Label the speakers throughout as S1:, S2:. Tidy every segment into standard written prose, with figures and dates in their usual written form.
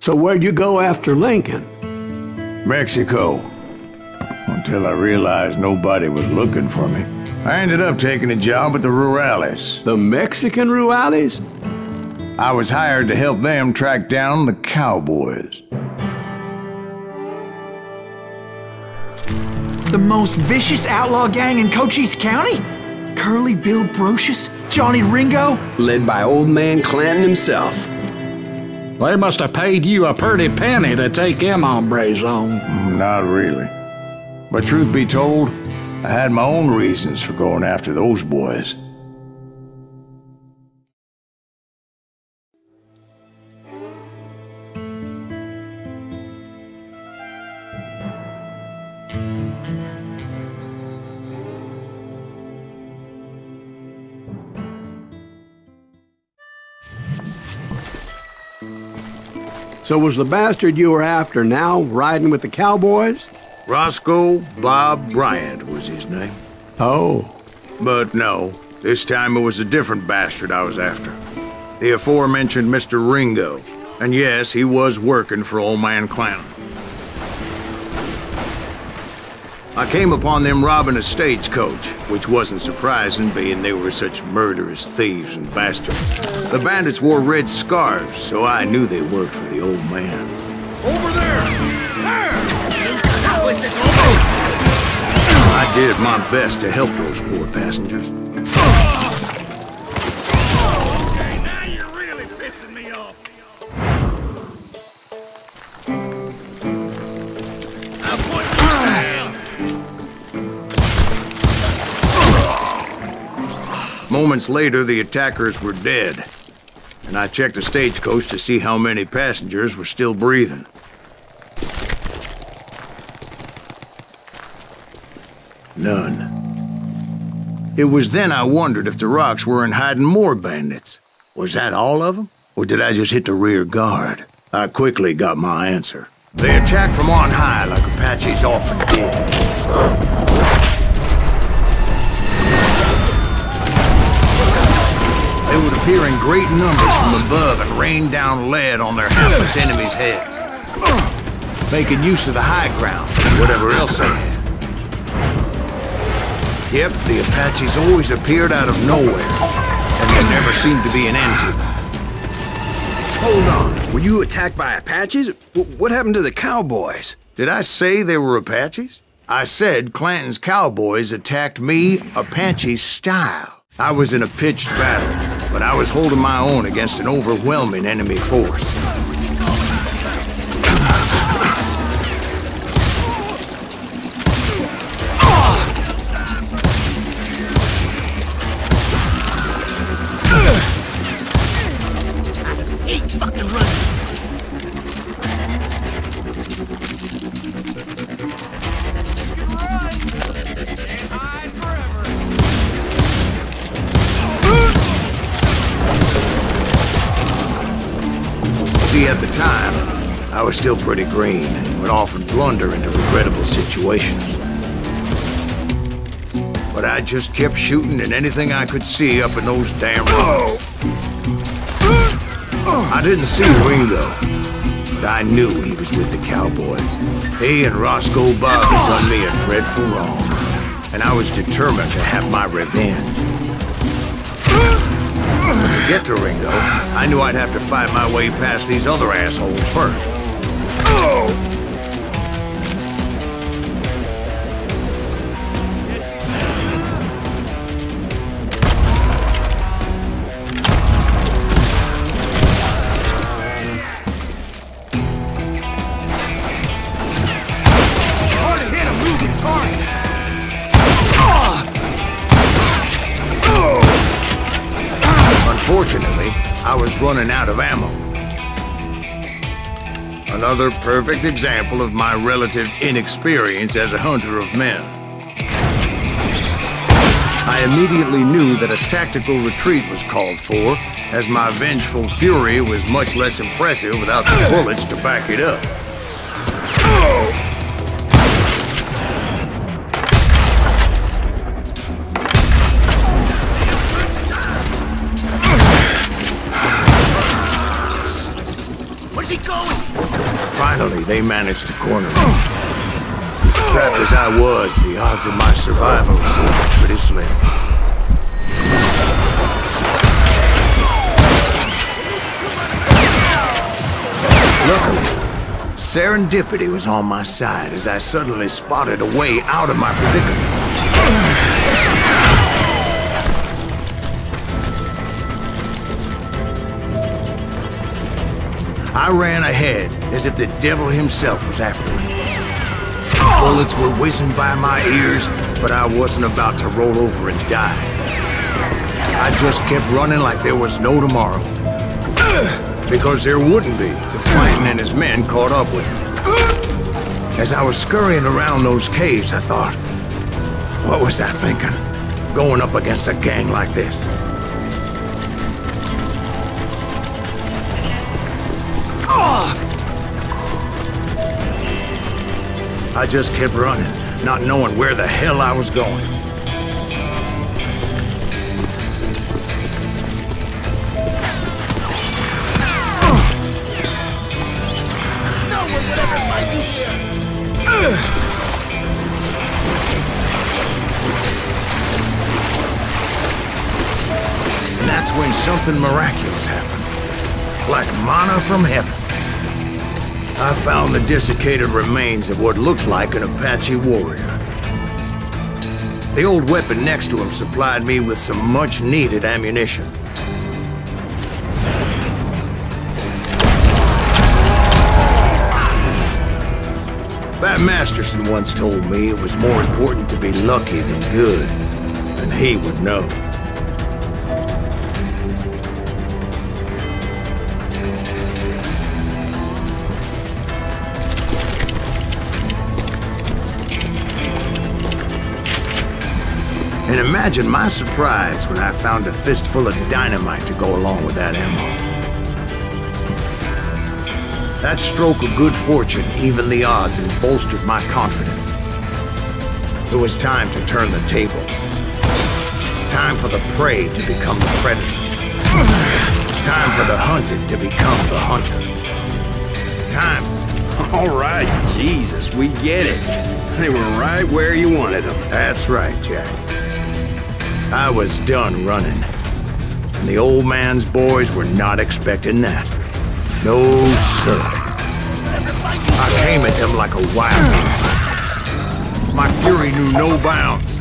S1: So where'd you go after Lincoln?
S2: Mexico. Until I realized nobody was looking for me. I ended up taking a job at the Rurales.
S1: The Mexican Rurales?
S2: I was hired to help them track down the cowboys.
S3: The most vicious outlaw gang in Cochise County? Curly Bill Brocious? Johnny Ringo?
S4: Led by old man Clanton himself.
S5: They must have paid you a pretty penny to take them hombres on.
S2: Not really. But truth be told, I had my own reasons for going after those boys.
S1: So was the bastard you were after now riding with the cowboys?
S2: Roscoe Bob Bryant was his name.
S1: Oh.
S2: But no, this time it was a different bastard I was after. The aforementioned Mr. Ringo. And yes, he was working for old man Clanton. I came upon them robbing a stagecoach, which wasn't surprising, being they were such murderous thieves and bastards. The bandits wore red scarves, so I knew they worked for the old man.
S6: Over there! There!
S2: I did my best to help those poor passengers.
S6: Okay, now you're really pissing me off.
S2: Moments later, the attackers were dead, and I checked the stagecoach to see how many passengers were still breathing. None. It was then I wondered if the rocks weren't hiding more bandits. Was that all of them? Or did I just hit the rear guard? I quickly got my answer. They attacked from on high like Apaches often did. They would appear in great numbers from above and rain down lead on their hapless enemies' heads, making use of the high ground and whatever else they had. Yep, the Apaches always appeared out of nowhere, and there never seemed to be an end to them.
S4: Hold on, were you attacked by Apaches? What happened to the cowboys?
S2: Did I say they were Apaches? I said Clanton's cowboys attacked me Apache style. I was in a pitched battle, but I was holding my own against an overwhelming enemy force. See, at the time, I was still pretty green and would often blunder into regrettable situations. But I just kept shooting at anything I could see up in those damn rocks. I didn't see Ringo, but I knew he was with the cowboys. He and Roscoe Bob had done me a dreadful wrong, and I was determined to have my revenge. To get to Ringo, I knew I'd have to fight my way past these other assholes first. Unfortunately, I was running out of ammo. Another perfect example of my relative inexperience as a hunter of men. I immediately knew that a tactical retreat was called for, as my vengeful fury was much less impressive without the bullets to back it up.
S6: Where's he going?
S2: Finally, they managed to corner me. Trapped as I was, the odds of my survival seemed pretty slim. Luckily, serendipity was on my side as I suddenly spotted a way out of my predicament. I ran ahead as if the devil himself was after me. Bullets were whizzing by my ears, but I wasn't about to roll over and die. I just kept running like there was no tomorrow. Because there wouldn't be if Clanton and his men caught up with me. As I was scurrying around those caves, I thought, what was I thinking? Going up against a gang like this? I just kept running, not knowing where the hell I was going.
S6: No one would ever find you here!
S2: And that's when something miraculous happened. Like manna from heaven. I found the desiccated remains of what looked like an Apache warrior. The old weapon next to him supplied me with some much-needed ammunition. Bat Masterson once told me it was more important to be lucky than good, and he would know. And imagine my surprise when I found a fistful of dynamite to go along with that ammo. That stroke of good fortune evened the odds and bolstered my confidence. It was time to turn the tables. Time for the prey to become the predator. Time for the hunted to become the hunter. Time...
S4: All right, Jesus, we get it. They were right where you wanted them.
S2: That's right, Jack. I was done running. And the old man's boys were not expecting that. No, sir. I came at them like a wild man. My fury knew no bounds.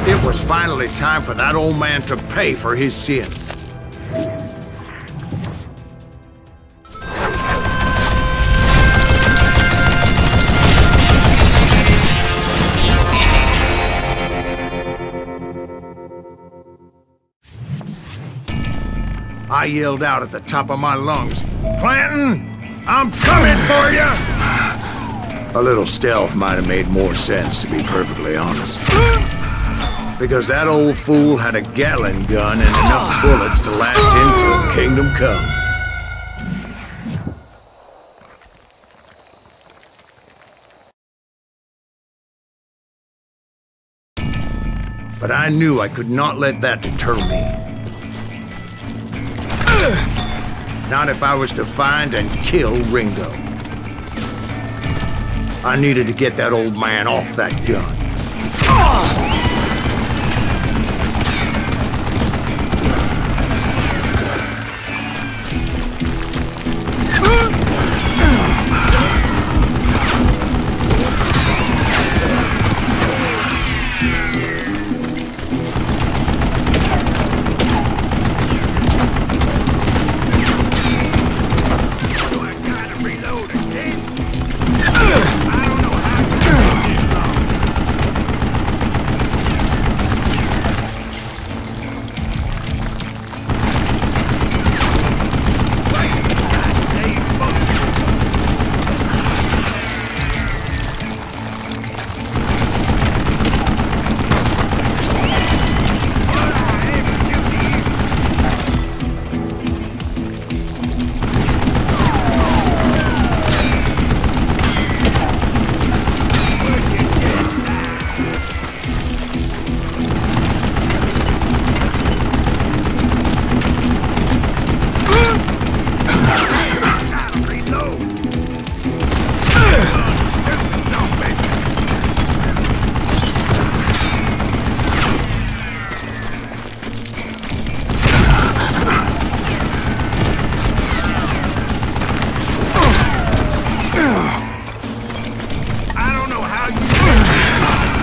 S2: It was finally time for that old man to pay for his sins. I yelled out at the top of my lungs, "Clanton, I'm coming for you!" A little stealth might have made more sense, to be perfectly honest. Because that old fool had a Gatling gun and enough bullets to last him till Kingdom Come. But I knew I could not let that deter me. Not if I was to find and kill Ringo. I needed to get that old man off that gun.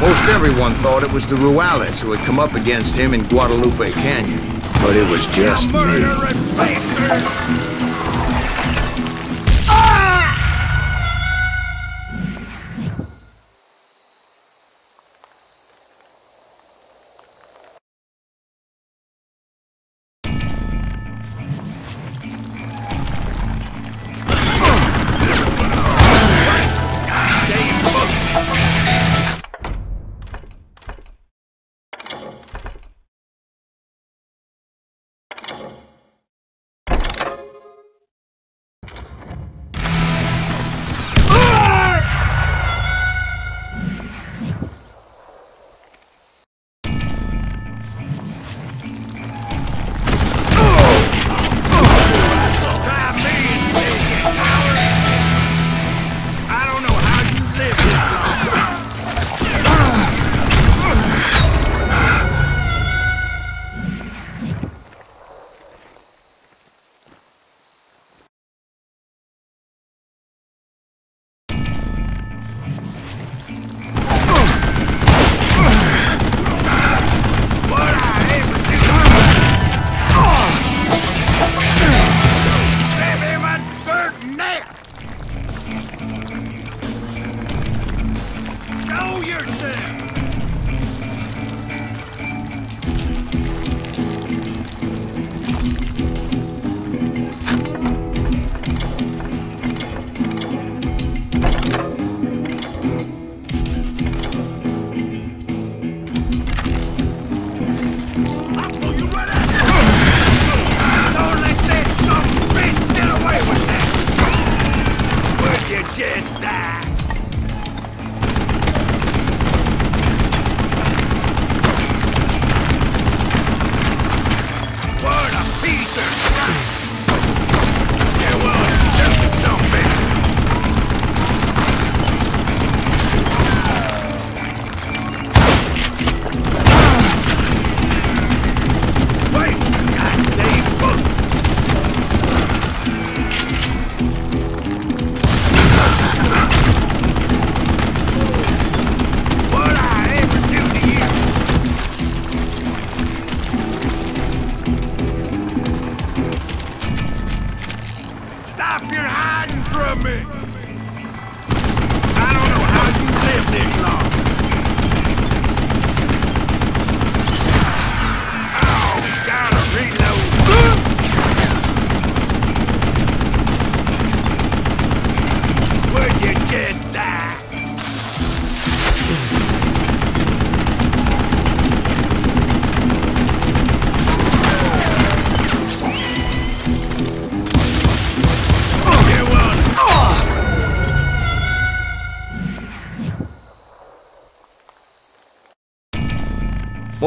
S2: Most everyone thought it was the Ruales who had come up against him in Guadalupe Canyon, but it was just me.
S6: Murdering bastard!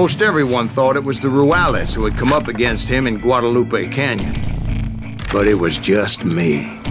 S2: Most everyone thought it was the Ruales who had come up against him in Guadalupe Canyon, but it was just me.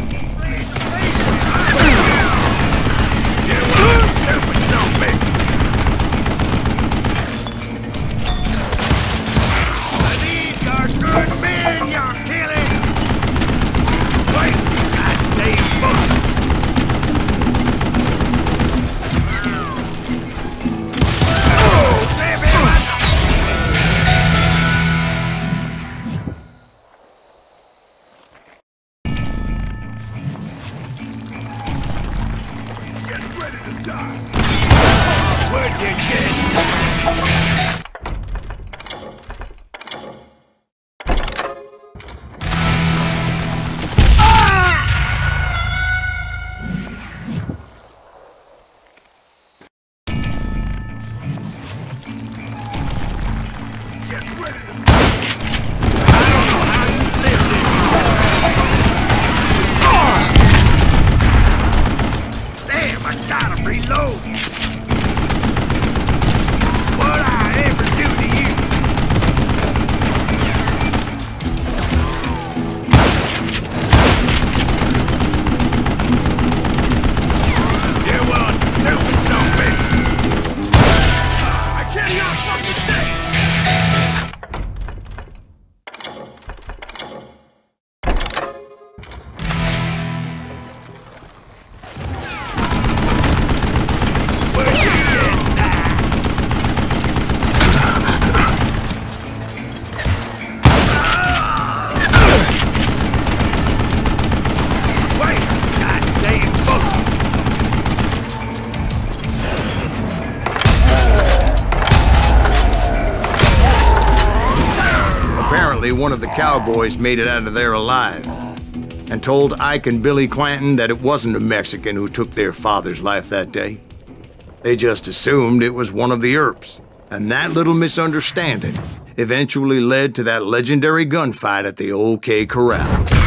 S2: apparently one of the cowboys made it out of there alive and told Ike and Billy Clanton that it wasn't a Mexican who took their father's life that day. They just assumed it was one of the Earps, and that little misunderstanding eventually led to that legendary gunfight at the OK Corral.